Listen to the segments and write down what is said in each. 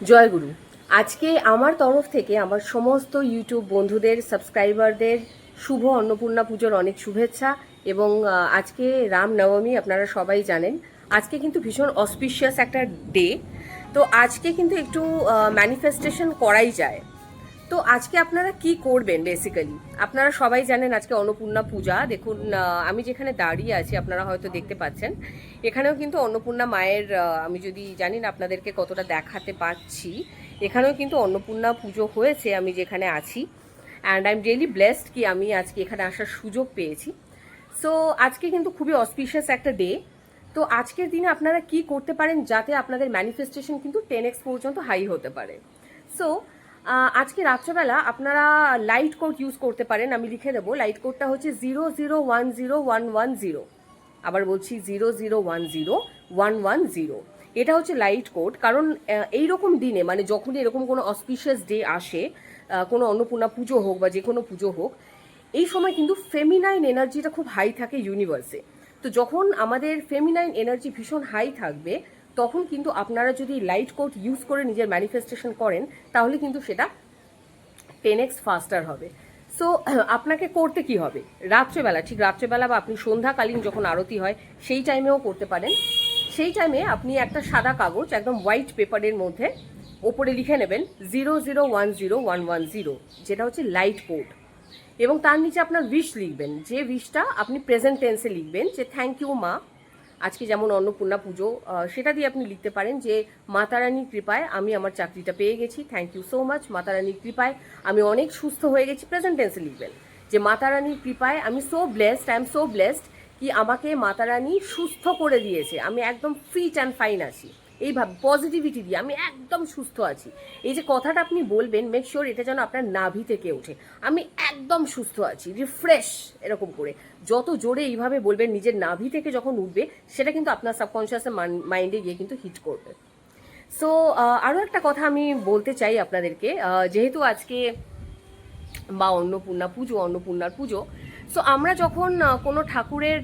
জয়গুরু। আজকে আমার তরফ থেকে আমার সমস্ত ইউটিউব বন্ধুদের সাবস্ক্রাইবারদের শুভ অন্নপূর্ণা পুজোর অনেক শুভেচ্ছা। এবং আজকে রামনবমী, আপনারা সবাই জানেন। আজকে কিন্তু ভীষণ অসপিশিয়াস একটা ডে। তো আজকে কিন্তু একটু ম্যানিফেস্টেশন করাই যায়। তো আজকে আপনারা কি করবেন বেসিক্যালি, আপনারা সবাই জানেন আজকে অন্নপূর্ণা পূজা। দেখুন, আমি যেখানে দাঁড়িয়ে আছি আপনারা হয়তো দেখতে পাচ্ছেন, এখানেও কিন্তু অন্নপূর্ণা মায়ের, আমি যদি জানি না আপনাদেরকে কতটা দেখাতে পাচ্ছি, এখানেও কিন্তু অন্নপূর্ণা পুজো হয়েছে আমি যেখানে আছি। And I am really blessed কি আমি আজকে এখানে আসার সুযোগ পেয়েছি। সো আজকে কিন্তু খুবই অসপিশিয়াস একটা ডে। তো আজকের দিনে আপনারা কি করতে পারেন যাতে আপনাদের ম্যানিফেস্টেশন কিন্তু 10x পর্যন্ত হাই হতে পারে। সো আজকে রাত্রেবেলা আপনারা লাইট কোড ইউজ করতে পারেন। আমি লিখে দেবো, লাইট কোডটা হচ্ছে 00101110। আবার বলছি 00101110। এটা হচ্ছে লাইট কোড। কারণ এইরকম দিনে, মানে যখনই এরকম কোনো অসপিশিয়াস ডে আসে, কোনো অন্নপূর্ণা পুজো হোক বা যে কোনো পুজো হোক, এই সময় কিন্তু ফেমিনাইন এনার্জিটা খুব হাই থাকে ইউনিভার্সে। তো যখন আমাদের ফেমিনাইন এনার্জি ভীষণ হাই থাকবে, তখন কিন্তু আপনারা যদি লাইট কোড ইউজ করে নিজের ম্যানিফেস্টেশন করেন, তাহলে কিন্তু সেটা 10x ফাস্টার হবে। সো আপনাকে করতে কি হবে, রাত্রেবেলা, ঠিক রাত্রেবেলা বা আপনি সন্ধ্যাকালীন যখন আরতি হয় সেই টাইমেও করতে পারেন। সেই টাইমে আপনি একটা সাদা কাগজ, একদম হোয়াইট পেপারের মধ্যে ওপরে লিখে নেবেন 00101110, যেটা হচ্ছে লাইট কোড। এবং তার নিচে আপনার উইশ লিখবেন, যে উইশটা আপনি প্রেজেন্ট টেন্সে লিখবেন, যে থ্যাংক ইউ মা। আজকে যেমন অন্নপূর্ণা পুজো, সেটা দিয়ে আপনি লিখতে পারেন যে মাতারানীর কৃপায় আমি আমার চাকরিটা পেয়ে গেছি, থ্যাংক ইউ সো মাচ। মাতারানীর কৃপায় আমি অনেক সুস্থ হয়ে গেছি, প্রেজেন্ট টেন্সে লিখবেন যে মাতারানীর কৃপায় আমি so blessed, I am so blessed কি আমাকে মাতারানী সুস্থ করে দিয়েছে, আমি একদম ফিট অ্যান্ড ফাইন আছি। এইভাবে পজিটিভিটি দিয়ে আমি একদম সুস্থ আছি, এই যে কথাটা আপনি বলবেন, মেক শিওর এটা যেন আপনার নাভি থেকে ওঠে, আমি একদম সুস্থ আছি, রিফ্রেশ, এরকম করে যত জোরে এইভাবে বলবেন নিজের নাভি থেকে যখন উঠবে, সেটা কিন্তু আপনার সাবকনশিয়াসের মাইন্ডে গিয়ে কিন্তু হিট করবে। সো আরও একটা কথা আমি বলতে চাই আপনাদেরকে, যেহেতু আজকে বা অন্নপূর্ণার পুজো। সো আমরা যখন কোনো ঠাকুরের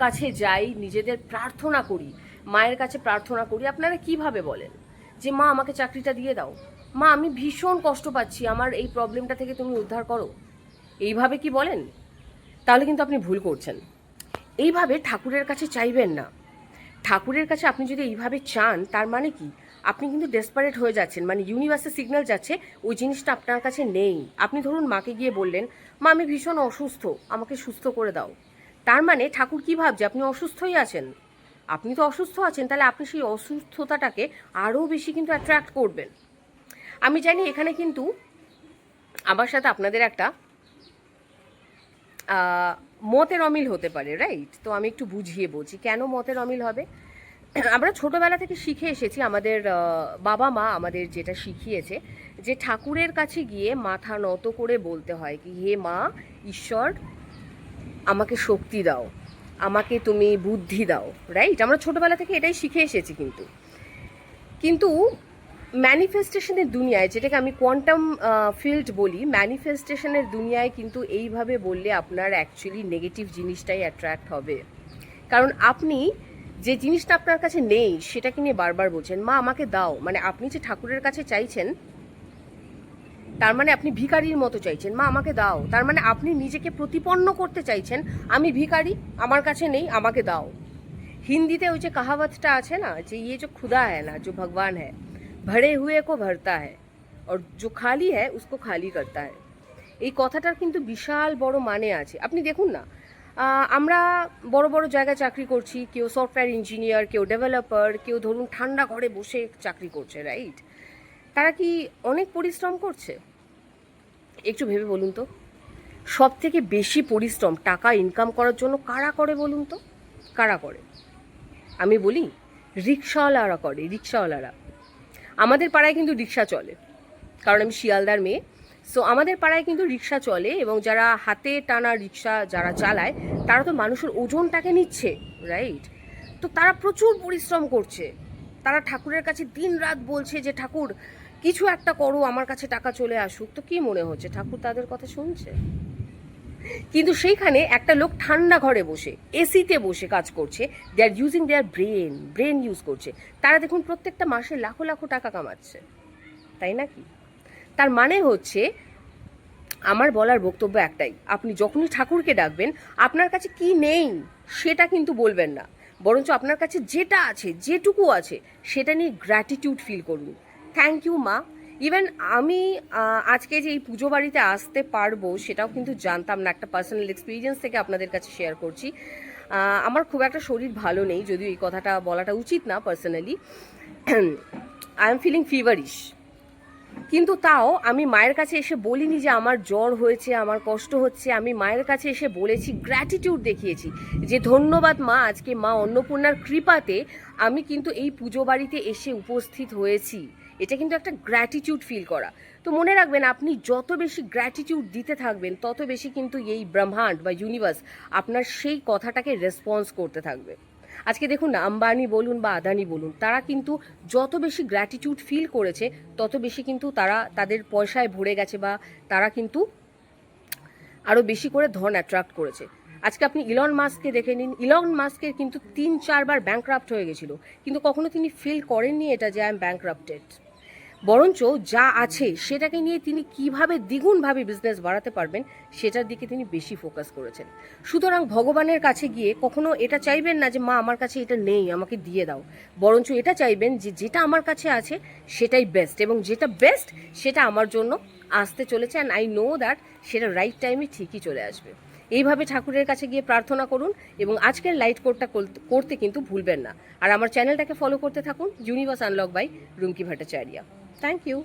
কাছে যাই, নিজেদের প্রার্থনা করি, মায়ের কাছে প্রার্থনা করি, আপনারা কিভাবে বলেন যে মা আমাকে চাকরিটা দিয়ে দাও, মা আমি ভীষণ কষ্ট পাচ্ছি, আমার এই প্রবলেমটা থেকে তুমি উদ্ধার করো, এইভাবে কি বলেন? তাহলে কিন্তু আপনি ভুল করছেন। এইভাবে ঠাকুরের কাছে চাইবেন না। ঠাকুরের কাছে আপনি যদি এইভাবে চান, তার মানে কি, আপনি কিন্তু ডেসপারেট হয়ে যাচ্ছেন, মানে ইউনিভার্সের সিগন্যাল যাচ্ছে ওই জিনিসটা আপনার কাছে নেই। আপনি ধরুন মাকে গিয়ে বললেন, মা আমি ভীষণ অসুস্থ, আমাকে সুস্থ করে দাও। তার মানে ঠাকুর কি ভাবছে, আপনি অসুস্থই আছেন। আপনি তো অসুস্থ আছেন, তাহলে আপনি সেই অসুস্থতাটাকে আরও বেশি কিন্তু অ্যাট্রাক্ট করবেন। আমি জানি এখানে কিন্তু আমার সাথে আপনাদের একটা মতের অমিল হতে পারে, রাইট? তো আমি একটু বুঝিয়ে বলছি কেন মতের অমিল হবে। আমরা ছোটবেলা থেকে শিখে এসেছি, আমাদের বাবা মা আমাদের যেটা শিখিয়েছে, যে ঠাকুরের কাছে গিয়ে মাথা নত করে বলতে হয় কি, হে মা ঈশ্বর, আমাকে শক্তি দাও, আমাকে তুমি বুদ্ধি দাও, রাইট? আমরা ছোটবেলা থেকে এটাই শিখে এসেছি। কিন্তু কিন্তু ম্যানিফেস্টেশনের দুনিয়ায়, যেটাকে আমি কোয়ান্টাম ফিল্ড বলি, ম্যানিফেস্টেশনের দুনিয়ায় কিন্তু এইভাবে বললে আপনার অ্যাকচুয়ালি নেগেটিভ জিনিসটাই অ্যাট্রাক্ট হবে। কারণ আপনি যে জিনিসটা আপনার কাছে নেই সেটাকে নিয়ে বারবার বলছেন মা আমাকে দাও, মানে আপনি যে ঠাকুরের কাছে চাইছেন, তার মানে আপনি ভিখারির মতো চাইছেন মা আমাকে দাও, তার মানে আপনি নিজেকে প্রতিপন্ন করতে চাইছেন আমি ভিখারি, আমার কাছে নেই, আমাকে দাও। হিন্দিতে ওই যে কাহাওয়াতটা আছে না, যে ইয়ে যে খুদা হ্যায় না, जो भगवान है भरे हुए को भरता है और जो खाली है उसको खाली करता है। এই কথাটার কিন্তু বিশাল বড় মানে আছে। আপনি দেখুন না, আমরা বড় বড় জায়গায় চাকরি করছি, কেউ সফটওয়্যার ইঞ্জিনিয়ার, কেউ ডেভেলপার, কেউ ধরুন ঠান্ডা ঘরে বসে চাকরি করছে, রাইট? তারা কি অনেক পরিশ্রম করছে? একটু ভেবে বলুন তো। সব থেকে বেশি পরিশ্রম টাকা ইনকাম করার জন্য কারা করে বলুন তো? কারা করে? আমি বলি, রিক্সাওয়ালারা করে, রিক্সাওয়ালারা। আমাদের পাড়ায় কিন্তু রিক্সা চলে, কারণ আমি শিয়ালদার মেয়ে। সো আমাদের পাড়ায় কিন্তু রিক্সা চলে, এবং যারা হাতে টানা রিক্সা যারা চালায়, তারা তো মানুষের ওজনটাকে নিচ্ছে, রাইট? তো তারা প্রচুর পরিশ্রম করছে, তারা ঠাকুরের কাছে দিন রাত বলছে যে ঠাকুর কিছু একটা করো, আমার কাছে টাকা চলে আসুক। তো কি মনে হচ্ছে ঠাকুর তাদের কথা শুনছে? কিন্তু সেইখানে একটা লোক ঠান্ডা ঘরে বসে এসিতে বসে কাজ করছে, they are using their brain use করছে, তারা দেখুন প্রত্যেকটা মাসে লাখো লাখো টাকা কামাচ্ছে, তাই নাকি? তার মানে হচ্ছে, আমার বলার বক্তব্য একটাই, আপনি যখনই ঠাকুরকে ডাকবেন আপনার কাছে কি নেই সেটা কিন্তু বলবেন না, বরঞ্চ আপনার কাছে যেটা আছে, যেটুকু আছে, সেটা নিয়ে গ্র্যাটিটিউড ফিল করুন। থ্যাংক ইউ মা। ইভেন আমি আজকে যে এই পুজো বাড়িতে আসতে পারবো সেটাও কিন্তু জানতাম না, একটা পার্সোনাল এক্সপিরিয়েন্স থেকে আপনাদের কাছে শেয়ার করছি। আমার খুব একটা শরীর ভালো নেই, যদিও এই কথাটা বলাটা উচিত না personally. I am feeling feverish, কিন্তু তাও আমি মায়ের কাছে এসে বলিনি যে আমার জ্বর হয়েছে, আমার কষ্ট হচ্ছে। আমি মায়ের কাছে এসে বলেছি, গ্র্যাটিটিউড দেখিয়েছি যে ধন্যবাদ মা, আজকে মা অন্নপূর্ণার কৃপাতে আমি কিন্তু এই পুজো বাড়িতে এসে উপস্থিত হয়েছি। এটা কিন্তু একটা গ্র্যাটিটিউড ফিল করা। তো মনে রাখবেন, আপনি যত বেশি গ্র্যাটিটিউড দিতে থাকবেন তত বেশি কিন্তু এই ব্রহ্মাণ্ড বা ইউনিভার্স আপনার সেই কথাটাকে রেসপন্স করতে থাকবে। আজকে দেখুন না, আম্বানি বলুন বা আদানি বলুন, তারা কিন্তু যত বেশি গ্র্যাটিটিউড ফিল করেছে তত বেশি কিন্তু তারা তাদের পয়সায় ভরে গেছে, বা তারা কিন্তু আরও বেশি করে ধন অ্যাট্রাক্ট করেছে। আজকে আপনি ইলন মাস্ককে দেখে নিন, ইলন মাস্কের কিন্তু 3-4 বার ব্যাংকরাপ্ট হয়ে গেছিল, কিন্তু কখনো তিনি ফিল করেননি এটা যে আই এম ব্যাংকরাপ্টেড। বরঞ্চ যা আছে সেটাকে নিয়ে তিনি কিভাবে দ্বিগুণভাবে বিজনেস বাড়াতে পারবেন সেটার দিকে তিনি বেশি ফোকাস করেছেন। সুতরাং ভগবানের কাছে গিয়ে কখনো এটা চাইবেন না যে মা আমার কাছে এটা নেই, আমাকে দিয়ে দাও, বরঞ্চ এটা চাইবেন যে যেটা আমার কাছে আছে সেটাই বেস্ট, এবং যেটা বেস্ট সেটা আমার জন্য আসতে চলেছে, অ্যান্ড আই নো দ্যাট সেটা রাইট টাইমে ঠিকই চলে আসবে। এইভাবে ঠাকুরের কাছে গিয়ে প্রার্থনা করুন, এবং আজকের লাইট কোডটা করতে কিন্তু ভুলবেন না। আর আমার চ্যানেলটাকে ফলো করতে থাকুন, universe unlock by Rumki Bhattacharya. Thank you.